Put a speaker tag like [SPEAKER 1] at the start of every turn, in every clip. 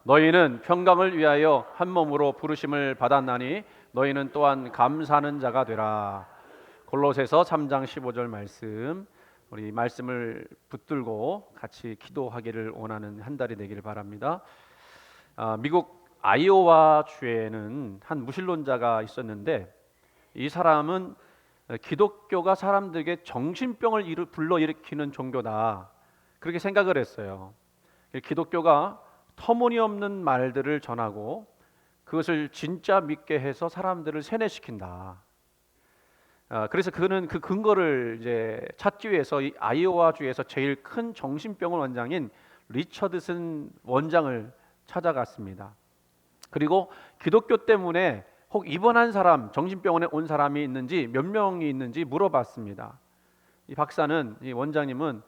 [SPEAKER 1] 너희는 평강을 위하여 한 몸으로 부르심을 받았나니 너희는 또한 감사하는 자가 되라. 골로새서 3장 15절 말씀, 우리 말씀을 붙들고 같이 기도하기를 원하는 한 달이 되기를 바랍니다. 미국 아이오와 주에는 한 무신론자가 있었는데, 이 사람은 기독교가 사람들에게 정신병을 불러일으키는 종교다, 그렇게 생각을 했어요. 기독교가 터무니없는 말들을 전하고 그것을 진짜 믿게 해서 사람들을 세뇌시킨다. 그래서 그는 그 근거를 이제 찾기 위해서 이 아이오와 주에서 제일 큰 정신병원 원장인 리처드슨 원장을 찾아갔습니다. 그리고 기독교 때문에 혹 입원한 사람, 정신병원에 온 사람이 있는지, 몇 명이 있는지 물어봤습니다. 이 박사는, 이 원장님은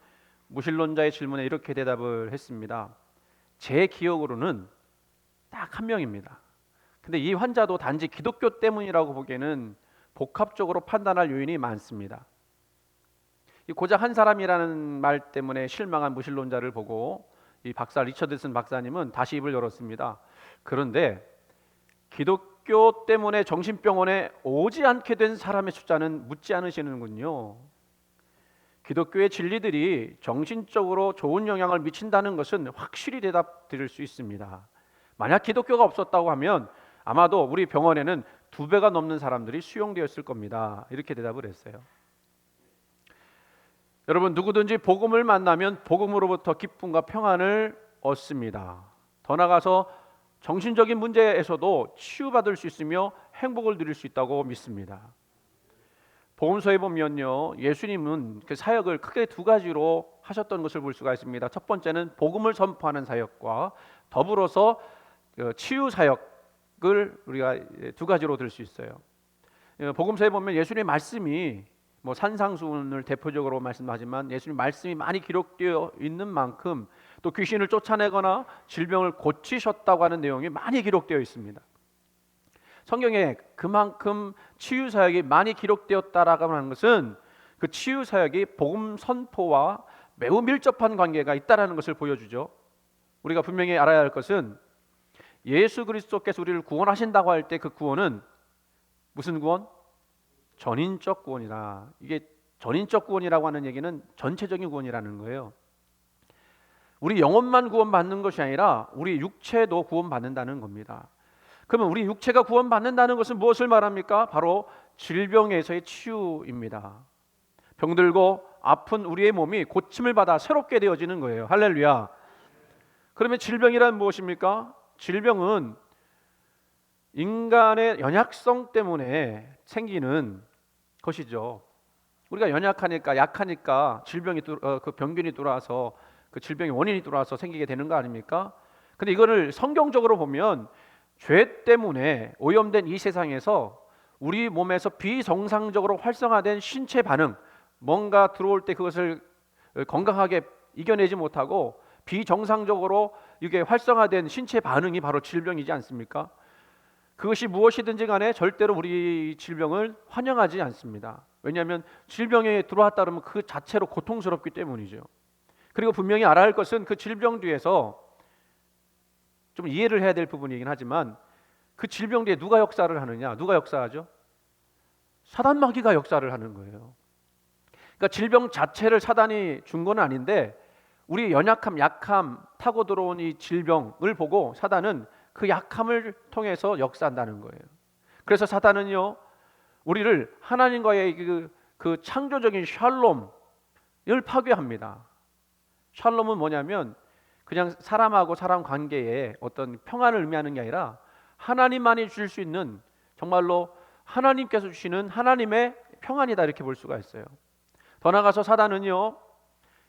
[SPEAKER 1] 무신론자의 질문에 이렇게 대답을 했습니다. 제 기억으로는 딱 한 명입니다. 근데 이 환자도 단지 기독교 때문이라고 보기에는 복합적으로 판단할 요인이 많습니다. 고작 한 사람이라는 말 때문에 실망한 무신론자를 보고 이 박사 리처드슨 박사님은 다시 입을 열었습니다. 그런데 기독교 때문에 정신병원에 오지 않게 된 사람의 숫자는 묻지 않으시는군요. 기독교의 진리들이 정신적으로 좋은 영향을 미친다는 것은 확실히 대답 드릴 수 있습니다. 만약 기독교가 없었다고 하면 아마도 우리 병원에는 2배가 넘는 사람들이 수용되었을 겁니다. 이렇게 대답을 했어요. 여러분, 누구든지 복음을 만나면 복음으로부터 기쁨과 평안을 얻습니다. 더 나아가서 정신적인 문제에서도 치유받을 수 있으며 행복을 누릴 수 있다고 믿습니다. 복음서에 보면요, 예수님은 그 사역을 크게 2가지로 하셨던 것을 볼 수가 있습니다. 첫 번째는 복음을 선포하는 사역과 더불어서 치유 사역을 우리가 2가지로 들 수 있어요. 복음서에 보면 예수님의 말씀이 산상수훈을 대표적으로 말씀하지만 예수님 말씀이 많이 기록되어 있는 만큼 또 귀신을 쫓아내거나 질병을 고치셨다고 하는 내용이 많이 기록되어 있습니다. 성경에 그만큼 치유 사역이 많이 기록되었다라고 하는 것은 그 치유 사역이 복음 선포와 매우 밀접한 관계가 있다라는 것을 보여주죠. 우리가 분명히 알아야 할 것은 예수 그리스도께서 우리를 구원하신다고 할 때 그 구원은 무슨 구원? 전인적 구원이다. 이게 전인적 구원이라고 하는 얘기는 전체적인 구원이라는 거예요. 우리 영혼만 구원받는 것이 아니라 우리 육체도 구원받는다는 겁니다. 그러면 우리 육체가 구원받는다는 것은 무엇을 말합니까? 바로 질병에서의 치유입니다. 병들고 아픈 우리의 몸이 고침을 받아 새롭게 되어지는 거예요. 할렐루야. 그러면 질병이란 무엇입니까? 질병은 인간의 연약성 때문에 생기는 것이죠. 우리가 연약하니까, 약하니까 질병이 그 병균이 들어와서 그 질병의 원인이 들어와서 생기게 되는 거 아닙니까? 근데 이거를 성경적으로 보면 죄 때문에 오염된 이 세상에서 우리 몸에서 비정상적으로 활성화된 신체 반응, 뭔가 들어올 때 그것을 건강하게 이겨내지 못하고 비정상적으로 이게 활성화된 신체 반응이 바로 질병이지 않습니까? 그것이 무엇이든지 간에 절대로 우리 질병을 환영하지 않습니다. 왜냐하면 질병에 들어왔다 그러면 그 자체로 고통스럽기 때문이죠. 그리고 분명히 알아야 할 것은 그 질병 뒤에서 좀 이해를 해야 될 부분이긴 하지만 그 질병 뒤에 누가 역사를 하느냐? 누가 역사하죠? 사단 마귀가 역사를 하는 거예요. 그러니까 질병 자체를 사단이 준 건 아닌데 우리 연약함, 약함 타고 들어온 이 질병을 보고 사단은 그 약함을 통해서 역사한다는 거예요. 그래서 사단은요, 우리를 하나님과의 그 창조적인 샬롬을 파괴합니다. 샬롬은 뭐냐면 그냥 사람하고 사람 관계에 어떤 평안을 의미하는 게 아니라 하나님만이 주실 수 있는, 정말로 하나님께서 주시는 하나님의 평안이다, 이렇게 볼 수가 있어요. 더 나아가서 사단은요,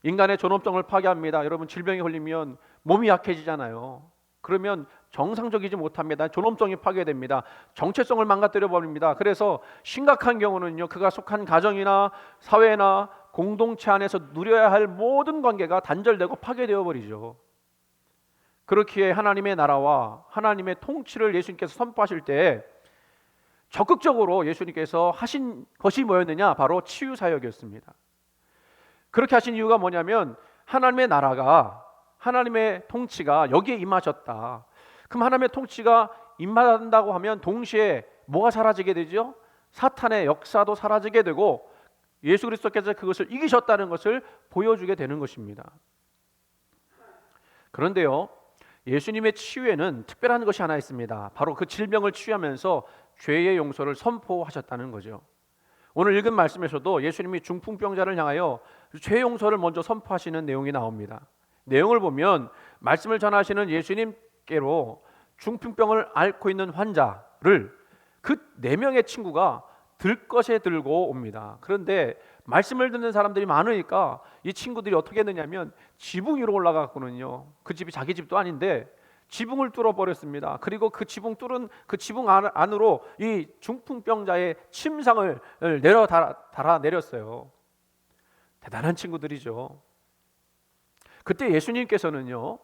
[SPEAKER 1] 인간의 존엄성을 파괴합니다. 여러분, 질병에 걸리면 몸이 약해지잖아요. 그러면 정상적이지 못합니다. 존엄성이 파괴됩니다. 정체성을 망가뜨려 버립니다. 그래서 심각한 경우는요, 그가 속한 가정이나 사회나 공동체 안에서 누려야 할 모든 관계가 단절되고 파괴되어 버리죠. 그렇기에 하나님의 나라와 하나님의 통치를 예수님께서 선포하실 때 적극적으로 예수님께서 하신 것이 뭐였느냐? 바로 치유 사역이었습니다. 그렇게 하신 이유가 뭐냐면 하나님의 나라가, 하나님의 통치가 여기에 임하셨다. 그럼 하나님의 통치가 임한다고 하면 동시에 뭐가 사라지게 되죠? 사탄의 역사도 사라지게 되고 예수 그리스도께서 그것을 이기셨다는 것을 보여주게 되는 것입니다. 그런데요, 예수님의 치유에는 특별한 것이 하나 있습니다. 바로 그 질병을 치유하면서 죄의 용서를 선포하셨다는 거죠. 오늘 읽은 말씀에서도 예수님이 중풍병자를 향하여 죄 용서를 먼저 선포하시는 내용이 나옵니다. 내용을 보면 말씀을 전하시는 예수님께로 중풍병을 앓고 있는 환자를 그 4명의 친구가 들것에 들고 옵니다. 그런데 말씀을 듣는 사람들이 많으니까 이 친구들이 어떻게 했느냐면 지붕 위로 올라갔거든요. 그 집이 자기 집도 아닌데 지붕을 뚫어버렸습니다. 그리고 그 지붕 뚫은 그 지붕 안으로 이 중풍병자의 침상을 달아 내렸어요. 대단한 친구들이죠. 그때 예수님께서는요,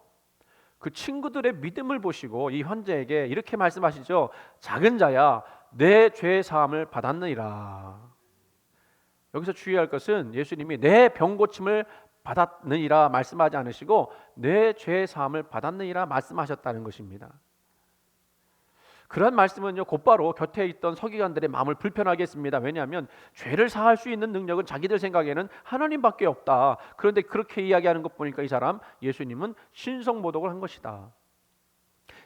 [SPEAKER 1] 그 친구들의 믿음을 보시고 이 환자에게 이렇게 말씀하시죠. 작은 자야, 내 죄 사함을 받았느니라. 여기서 주의할 것은 예수님이 내 병 고침을 받았느니라 말씀하지 않으시고 내 죄 사함을 받았느니라 말씀하셨다는 것입니다. 그런 말씀은요, 곧바로 곁에 있던 서기관들의 마음을 불편하게 했습니다. 왜냐하면 죄를 사할 수 있는 능력은 자기들 생각에는 하나님밖에 없다. 그런데 그렇게 이야기하는 것 보니까 이 사람 예수님은 신성모독을 한 것이다.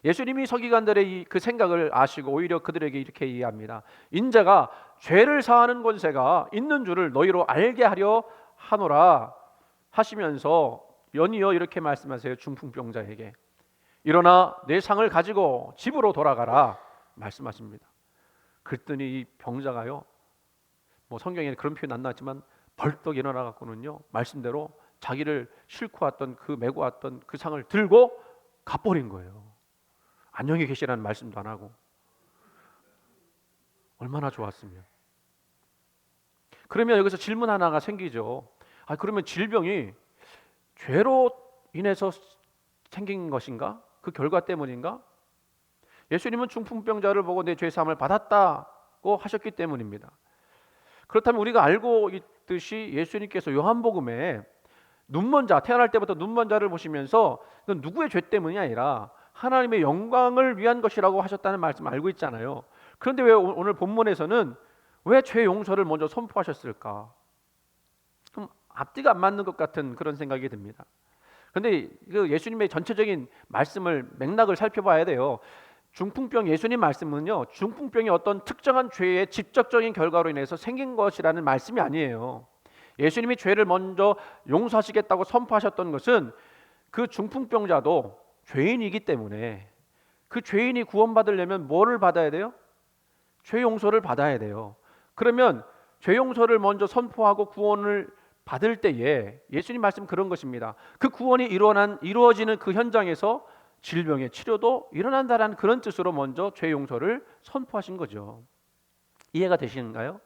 [SPEAKER 1] 예수님이 서기관들의 그 생각을 아시고 오히려 그들에게 이렇게 이해합니다. 인자가 죄를 사하는 권세가 있는 줄을 너희로 알게 하려 하노라 하시면서 연이어 이렇게 말씀하세요. 중풍병자에게 일어나 내 상을 가지고 집으로 돌아가라 말씀하십니다. 그랬더니 이 병자가요, 뭐 성경에 그런 표현 안 나왔지만 벌떡 일어나 갖고는요, 말씀대로 자기를 싣고 왔던 그 메고 왔던 그 상을 들고 가버린 거예요. 안녕히 계시라는 말씀도 안 하고. 얼마나 좋았으면. 그러면 여기서 질문 하나가 생기죠. 그러면 질병이 죄로 인해서 생긴 것인가? 그 결과 때문인가? 예수님은 중풍병자를 보고 내 죄 사함을 받았다고 하셨기 때문입니다. 그렇다면 우리가 알고 있듯이 예수님께서 요한복음에 눈먼 자, 태어날 때부터 눈먼 자를 보시면서 이건 누구의 죄 때문이 아니라 하나님의 영광을 위한 것이라고 하셨다는 말씀 알고 있잖아요. 그런데 왜 오늘 본문에서는 왜 죄 용서를 먼저 선포하셨을까? 좀 앞뒤가 안 맞는 것 같은 그런 생각이 듭니다. 그런데 그 예수님의 전체적인 말씀을 맥락을 살펴봐야 돼요. 중풍병 예수님 말씀은요, 중풍병이 어떤 특정한 죄의 직접적인 결과로 인해서 생긴 것이라는 말씀이 아니에요. 예수님이 죄를 먼저 용서하시겠다고 선포하셨던 것은 그 중풍병자도 죄인이기 때문에 그 죄인이 구원받으려면 뭐를 받아야 돼요? 죄 용서를 받아야 돼요. 그러면 죄 용서를 먼저 선포하고 구원을 받을 때에 예수님 말씀 그런 것입니다. 그 구원이 이루어지는 그 현장에서 질병의 치료도 일어난다라는 그런 뜻으로 먼저 죄 용서를 선포하신 거죠. 이해가 되시는가요?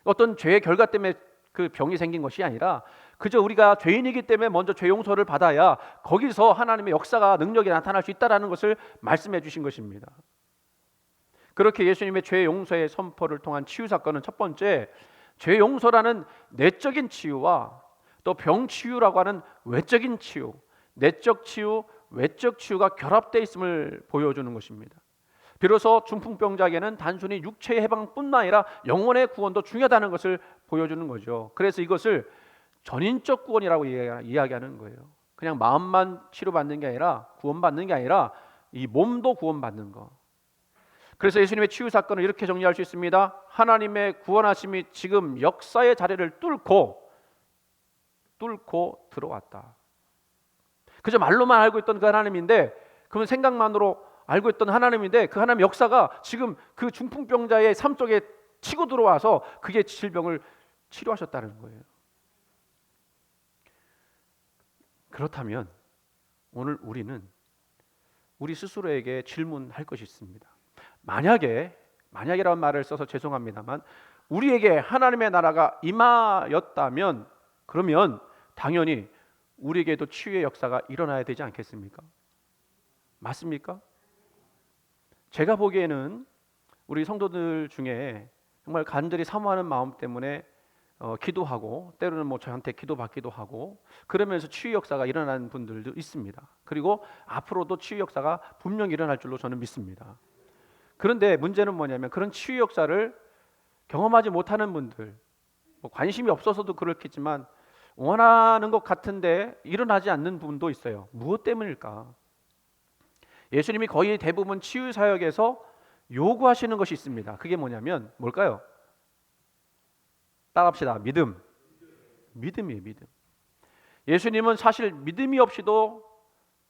[SPEAKER 1] 어떤 죄의 결과 때문에 그 병이 생긴 것이 아니라 그저 우리가 죄인이기 때문에 먼저 죄 용서를 받아야 거기서 하나님의 역사가 능력이 나타날 수 있다라는 것을 말씀해 주신 것입니다. 그렇게 예수님의 죄 용서의 선포를 통한 치유 사건은 첫 번째, 죄 용서라는 내적인 치유와 또 병 치유라고 하는 외적인 치유, 내적 치유, 외적 치유가 결합되어 있음을 보여주는 것입니다. 비로소 중풍병자에게는 단순히 육체의 해방뿐만 아니라 영혼의 구원도 중요하다는 것을 보여주는 거죠. 그래서 이것을 전인적 구원이라고 이야기하는 거예요. 그냥 마음만 치료받는 게 아니라 구원받는 게 아니라 이 몸도 구원받는 거. 그래서 예수님의 치유 사건을 이렇게 정리할 수 있습니다. 하나님의 구원하심이 지금 역사의 자리를 뚫고 들어왔다. 그저 말로만 알고 있던 그 하나님인데, 그러면 생각만으로 알고 있던 하나님인데 그 하나님의 역사가 지금 그 중풍병자의 삶 속에 치고 들어와서 그의 질병을 치료하셨다는 거예요. 그렇다면 오늘 우리는 우리 스스로에게 질문할 것이 있습니다. 만약이라는 말을 써서 죄송합니다만 우리에게 하나님의 나라가 임하였다면 그러면 당연히 우리에게도 치유의 역사가 일어나야 되지 않겠습니까? 맞습니까? 제가 보기에는 우리 성도들 중에 정말 간절히 사모하는 마음 때문에 기도하고 때로는 뭐 저한테 기도받기도 하고 그러면서 치유 역사가 일어나는 분들도 있습니다. 그리고 앞으로도 치유 역사가 분명히 일어날 줄로 저는 믿습니다. 그런데 문제는 뭐냐면 그런 치유 역사를 경험하지 못하는 분들, 뭐 관심이 없어서도 그렇겠지만 원하는 것 같은데 일어나지 않는 부분도 있어요. 무엇 때문일까? 예수님이 거의 대부분 치유 사역에서 요구하시는 것이 있습니다. 그게 뭐냐면 뭘까요? 따라합시다. 믿음이에요. 믿음. 예수님은 사실 믿음이 없이도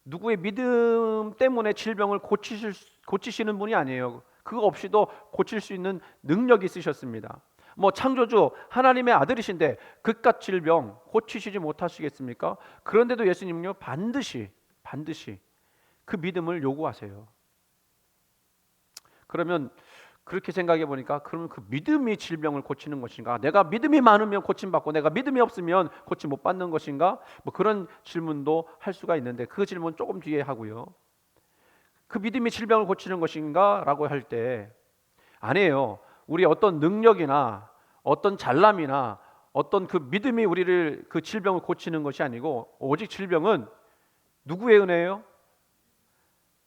[SPEAKER 1] 누구의 믿음 때문에 질병을 고치시는 분이 아니에요. 그거 없이도 고칠 수 있는 능력이 있으셨습니다. 뭐 창조주 하나님의 아들이신데 그깟 질병 고치시지 못하시겠습니까? 그런데도 예수님은요 반드시 그 믿음을 요구하세요. 그러면 그렇게 생각해 보니까 그러면 그 믿음이 질병을 고치는 것인가? 내가 믿음이 많으면 고침받고 내가 믿음이 없으면 고침 못 받는 것인가? 뭐 그런 질문도 할 수가 있는데 그 질문 조금 뒤에 하고요. 그 믿음이 질병을 고치는 것인가? 라고 할 때 아니에요. 우리 어떤 능력이나 어떤 잘남이나 어떤 그 믿음이 우리를 그 질병을 고치는 것이 아니고 오직 질병은 누구의 은혜예요?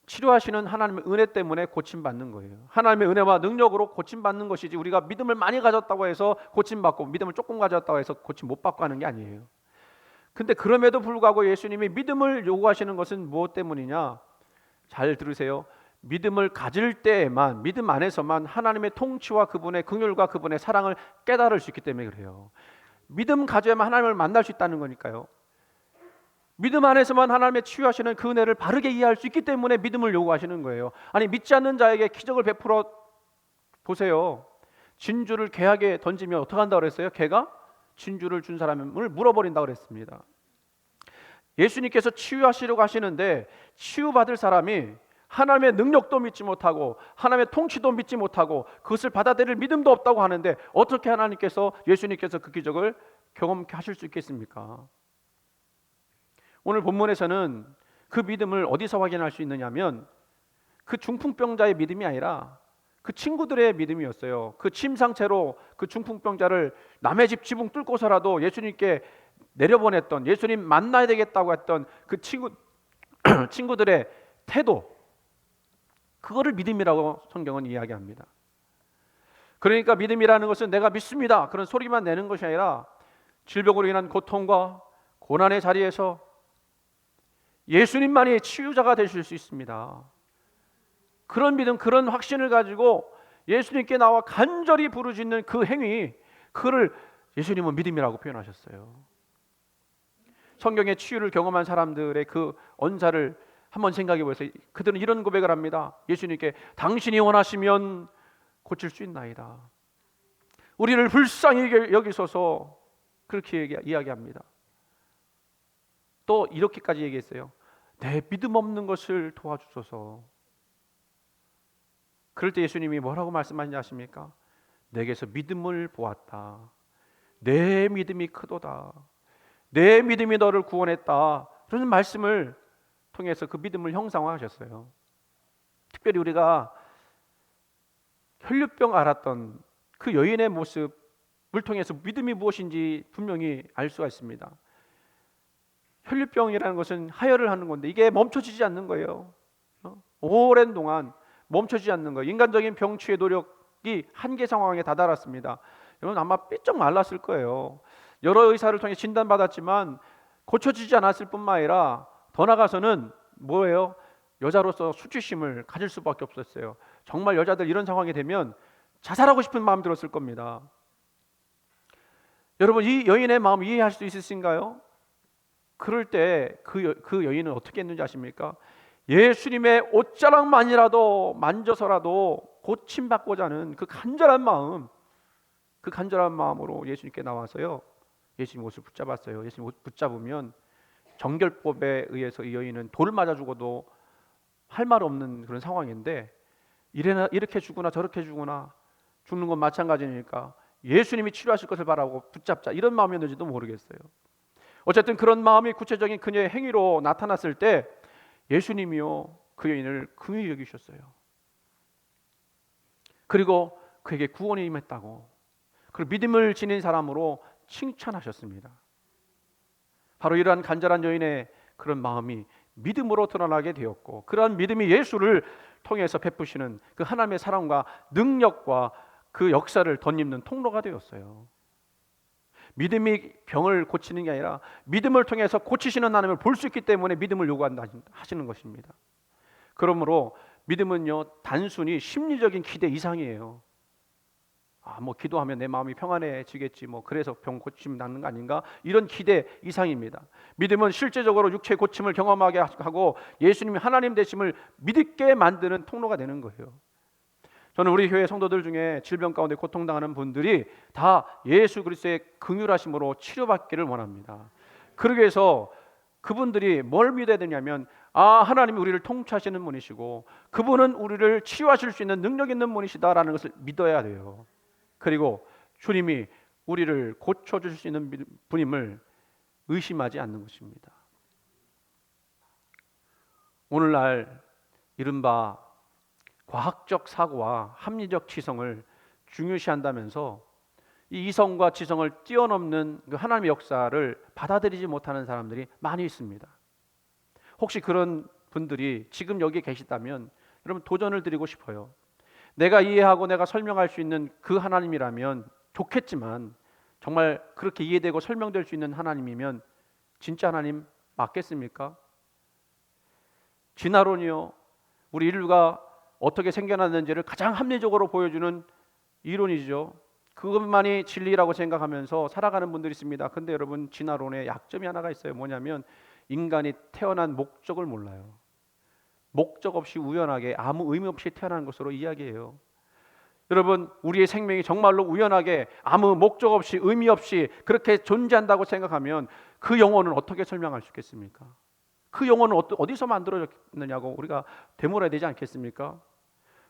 [SPEAKER 1] 치료하시는 하나님의 은혜 때문에 고침받는 거예요. 하나님의 은혜와 능력으로 고침받는 것이지 우리가 믿음을 많이 가졌다고 해서 고침받고 믿음을 조금 가졌다고 해서 고침 못 받고 하는 게 아니에요. 근데 그럼에도 불구하고 예수님이 믿음을 요구하시는 것은 무엇 때문이냐? 잘 들으세요. 믿음을 가질 때에만 믿음 안에서만 하나님의 통치와 그분의 긍휼과 그분의 사랑을 깨달을 수 있기 때문에 그래요. 믿음 가져야만 하나님을 만날 수 있다는 거니까요. 믿음 안에서만 하나님의 치유하시는 그 은혜를 바르게 이해할 수 있기 때문에 믿음을 요구하시는 거예요. 아니 믿지 않는 자에게 기적을 베풀어 보세요. 진주를 개에게 던지면 어떻게 한다고 그랬어요? 개가 진주를 준 사람을 물어버린다고 그랬습니다. 예수님께서 치유하시려고 하시는데 치유받을 사람이 하나님의 능력도 믿지 못하고 하나님의 통치도 믿지 못하고 그것을 받아들일 믿음도 없다고 하는데 어떻게 예수님께서 그 기적을 경험케 하실 수 있겠습니까? 오늘 본문에서는 그 믿음을 어디서 확인할 수 있느냐면 그 중풍병자의 믿음이 아니라 그 친구들의 믿음이었어요. 그 침상채로 그 중풍병자를 남의 집 지붕 뚫고서라도 예수님께 내려보냈던, 예수님 만나야 되겠다고 했던 그 친구들의 태도, 그거를 믿음이라고 성경은 이야기합니다. 그러니까 믿음이라는 것은 내가 믿습니다 그런 소리만 내는 것이 아니라 질병으로 인한 고통과 고난의 자리에서 예수님만이 치유자가 되실 수 있습니다. 그런 믿음, 그런 확신을 가지고 예수님께 나와 간절히 부르짖는 그 행위, 그를 예수님은 믿음이라고 표현하셨어요. 성경의 치유를 경험한 사람들의 그 언사를 한번 생각해 보세요. 그들은 이런 고백을 합니다. 예수님께 당신이 원하시면 고칠 수 있나이다. 우리를 불쌍히 여기소서. 그렇게 이야기합니다. 또 이렇게까지 얘기했어요. 내 믿음 없는 것을 도와주소서. 그럴 때 예수님이 뭐라고 말씀하시는지 아십니까? 내게서 믿음을 보았다. 내 믿음이 크도다. 내 믿음이 너를 구원했다. 그런 말씀을 통해서 그 믿음을 형상화하셨어요. 특별히 우리가 혈류병 앓았던 그 여인의 모습을 통해서 믿음이 무엇인지 분명히 알 수가 있습니다. 혈류병이라는 것은 하혈을 하는 건데 이게 멈춰지지 않는 거예요. 오랜 동안 멈춰지지 않는 거예요. 인간적인 병치의 노력이 한계 상황에 다다랐습니다. 여러분 아마 삐쩍 말랐을 거예요. 여러 의사를 통해 진단받았지만 고쳐지지 않았을 뿐만 아니라 더 나아가서는 뭐예요? 여자로서 수치심을 가질 수밖에 없었어요. 정말 여자들 이런 상황이 되면 자살하고 싶은 마음 들었을 겁니다. 여러분 이 여인의 마음 이해할 수 있으신가요? 그럴 때 그 여인은 어떻게 했는지 아십니까? 예수님의 옷자락만이라도 만져서라도 고침받고자 하는 그 간절한 마음으로 예수님께 나와서요. 예수님 옷을 붙잡았어요. 예수님 옷 붙잡으면 정결법에 의해서 이 여인은 돌을 맞아 죽어도 할 말 없는 그런 상황인데 이렇게 죽거나 저렇게 죽거나 죽는 건 마찬가지니까 예수님이 치료하실 것을 바라고 붙잡자 이런 마음이었는지도 모르겠어요. 어쨌든 그런 마음이 구체적인 그녀의 행위로 나타났을 때 예수님이요 그 여인을 긍휼히 여기셨어요. 그리고 그에게 구원이 임했다고. 그리고 믿음을 지닌 사람으로 칭찬하셨습니다. 바로 이러한 간절한 여인의 그런 마음이 믿음으로 드러나게 되었고, 그러한 믿음이 예수를 통해서 베푸시는 그 하나님의 사랑과 능력과 그 역사를 덧입는 통로가 되었어요. 믿음이 병을 고치는 게 아니라 믿음을 통해서 고치시는 하나님을 볼 수 있기 때문에 믿음을 요구한다 하시는 것입니다. 그러므로 믿음은요, 단순히 심리적인 기대 이상이에요. 뭐 기도하면 내 마음이 평안해지겠지, 그래서 병 고침 낫는 거 아닌가, 이런 기대 이상입니다. 믿음은 실제적으로 육체 고침을 경험하게 하고 예수님이 하나님 되심을 믿게 만드는 통로가 되는 거예요. 저는 우리 교회 성도들 중에 질병 가운데 고통당하는 분들이 다 예수 그리스도의 긍휼하심으로 치료받기를 원합니다. 그러기 위해서 그분들이 뭘 믿어야 되냐면, 하나님이 우리를 통치하시는 분이시고 그분은 우리를 치유하실 수 있는 능력 있는 분이시다라는 것을 믿어야 돼요. 그리고 주님이 우리를 고쳐주실 수 있는 분임을 의심하지 않는 것입니다. 오늘날 이른바 과학적 사고와 합리적 지성을 중요시한다면서 이 이성과 지성을 뛰어넘는 그 하나님의 역사를 받아들이지 못하는 사람들이 많이 있습니다. 혹시 그런 분들이 지금 여기 계시다면 여러분, 도전을 드리고 싶어요. 내가 이해하고 내가 설명할 수 있는 그 하나님이라면 좋겠지만, 정말 그렇게 이해되고 설명될 수 있는 하나님이면 진짜 하나님 맞겠습니까? 진화론이요, 우리 인류가 어떻게 생겨났는지를 가장 합리적으로 보여주는 이론이죠. 그것만이 진리라고 생각하면서 살아가는 분들이 있습니다. 근데 여러분, 진화론의 약점이 하나가 있어요. 뭐냐면 인간이 태어난 목적을 몰라요. 목적 없이 우연하게 아무 의미 없이 태어난 것으로 이야기해요. 여러분, 우리의 생명이 정말로 우연하게 아무 목적 없이 의미 없이 그렇게 존재한다고 생각하면 그 영혼은 어떻게 설명할 수 있겠습니까? 그 영혼은 어디서 만들어졌느냐고 우리가 되물어야 되지 않겠습니까?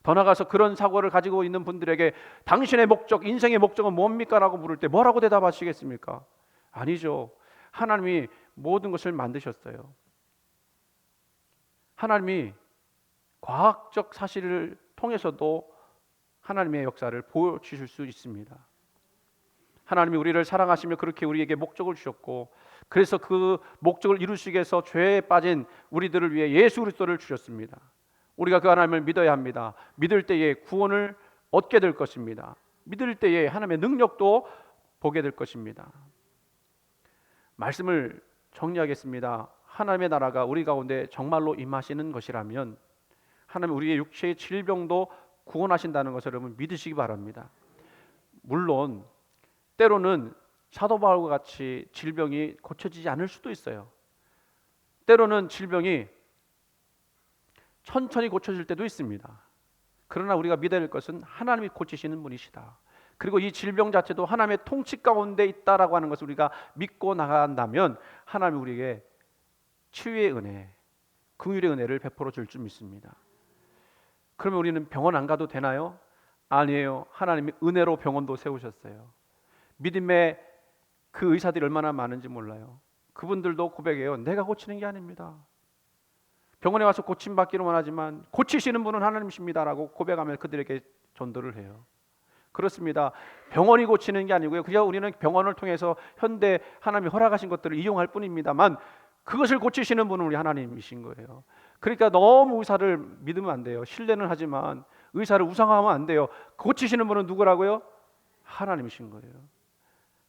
[SPEAKER 1] 더 나아가서 그런 사고를 가지고 있는 분들에게 당신의 목적, 인생의 목적은 뭡니까? 라고 물을 때 뭐라고 대답하시겠습니까? 아니죠. 하나님이 모든 것을 만드셨어요. 하나님이 과학적 사실을 통해서도 하나님의 역사를 보여주실 수 있습니다. 하나님이 우리를 사랑하시며 그렇게 우리에게 목적을 주셨고, 그래서 그 목적을 이루시기 위해서 죄에 빠진 우리들을 위해 예수 그리스도를 주셨습니다. 우리가 그 하나님을 믿어야 합니다. 믿을 때에 구원을 얻게 될 것입니다. 믿을 때에 하나님의 능력도 보게 될 것입니다. 말씀을 정리하겠습니다. 하나님의 나라가 우리 가운데 정말로 임하시는 것이라면 하나님 우리의 육체의 질병도 구원하신다는 것을 여러분 믿으시기 바랍니다. 물론 때로는 사도 바울과 같이 질병이 고쳐지지 않을 수도 있어요. 때로는 질병이 천천히 고쳐질 때도 있습니다. 그러나 우리가 믿어야 할 것은 하나님이 고치시는 분이시다. 그리고 이 질병 자체도 하나님의 통치 가운데 있다라고 하는 것을 우리가 믿고 나간다면 하나님이 우리에게 치유의 은혜, 긍휼의 은혜를 베풀어 줄 줄 믿습니다. 그러면 우리는 병원 안 가도 되나요? 아니에요. 하나님이 은혜로 병원도 세우셨어요. 믿음의 그 의사들이 얼마나 많은지 몰라요. 그분들도 고백해요. 내가 고치는 게 아닙니다. 병원에 와서 고침받기를 원하지만 고치시는 분은 하나님이십니다라고 고백하며 그들에게 전도를 해요. 그렇습니다. 병원이 고치는 게 아니고요. 그냥 우리는 병원을 통해서 현대 하나님이 허락하신 것들을 이용할 뿐입니다만 그것을 고치시는 분은 우리 하나님이신 거예요. 그러니까 너무 의사를 믿으면 안 돼요. 신뢰는 하지만 의사를 우상화하면 안 돼요. 고치시는 분은 누구라고요? 하나님이신 거예요.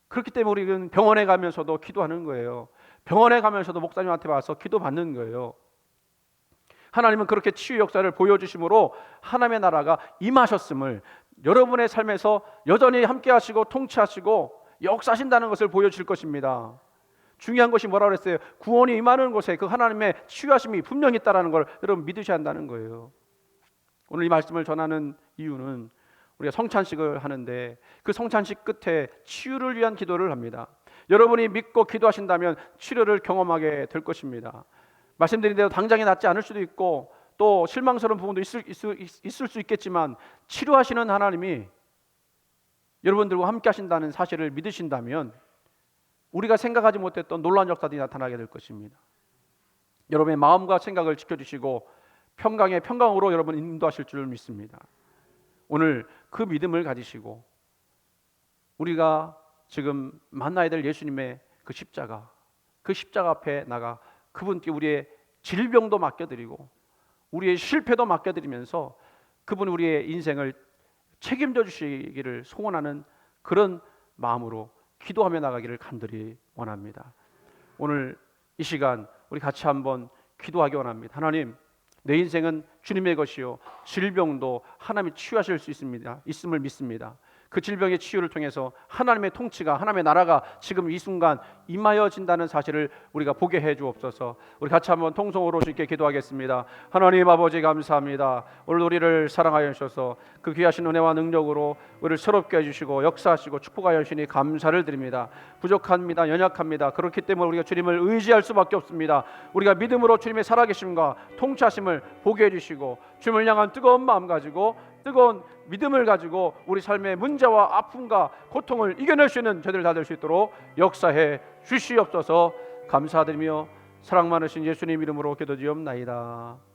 [SPEAKER 1] 그렇기 때문에 우리는 병원에 가면서도 기도하는 거예요. 병원에 가면서도 목사님한테 와서 기도받는 거예요. 하나님은 그렇게 치유 역사를 보여주심으로 하나님의 나라가 임하셨음을, 여러분의 삶에서 여전히 함께 하시고 통치하시고 역사하신다는 것을 보여줄 것입니다. 중요한 것이 뭐라고 그랬어요? 구원이 임하는 곳에 그 하나님의 치유하심이 분명히 있다는 걸 여러분 믿으셔야 한다는 거예요. 오늘 이 말씀을 전하는 이유는 우리가 성찬식을 하는데 그 성찬식 끝에 치유를 위한 기도를 합니다. 여러분이 믿고 기도하신다면 치료를 경험하게 될 것입니다. 말씀드린 대로 당장에 낫지 않을 수도 있고 또 실망스러운 부분도 있을 수 있겠지만 치료하시는 하나님이 여러분들과 함께 하신다는 사실을 믿으신다면 우리가 생각하지 못했던 놀라운 역사들이 나타나게 될 것입니다. 여러분의 마음과 생각을 지켜주시고 평강의 평강으로 여러분 인도하실 줄 믿습니다. 오늘 그 믿음을 가지시고 우리가 지금 만나야 될 예수님의 그 십자가 앞에 나가 그분께 우리의 질병도 맡겨드리고 우리의 실패도 맡겨드리면서 그분이 우리의 인생을 책임져 주시기를 소원하는 그런 마음으로 기도하며 나가기를 간절히 원합니다. 오늘 이 시간 우리 같이 한번 기도하기 원합니다. 하나님, 내 인생은 주님의 것이요 질병도 하나님이 치유하실 수 있음을 믿습니다. 그 질병의 치유를 통해서 하나님의 통치가, 하나님의 나라가 지금 이 순간 임하여진다는 사실을 우리가 보게 해 주옵소서. 우리 같이 한번 통성으로 주께 기도하겠습니다. 하나님 아버지 감사합니다. 오늘 우리를 사랑하여 주셔서 그 귀하신 은혜와 능력으로 우리를 새롭게 해주시고 역사하시고 축복하여 주시니 감사를 드립니다. 부족합니다. 연약합니다. 그렇기 때문에 우리가 주님을 의지할 수밖에 없습니다. 우리가 믿음으로 주님의 살아계심과 통치하심을 보게 해주시고 주님을 향한 뜨거운 마음 가지고 뜨거운 믿음을 가지고 우리 삶의 문제와 아픔과 고통을 이겨낼 수 있는 저희들 다 될 수 있도록 역사해 주시옵소서. 감사드리며 사랑 많으신 예수님 이름으로 기도드리옵나이다.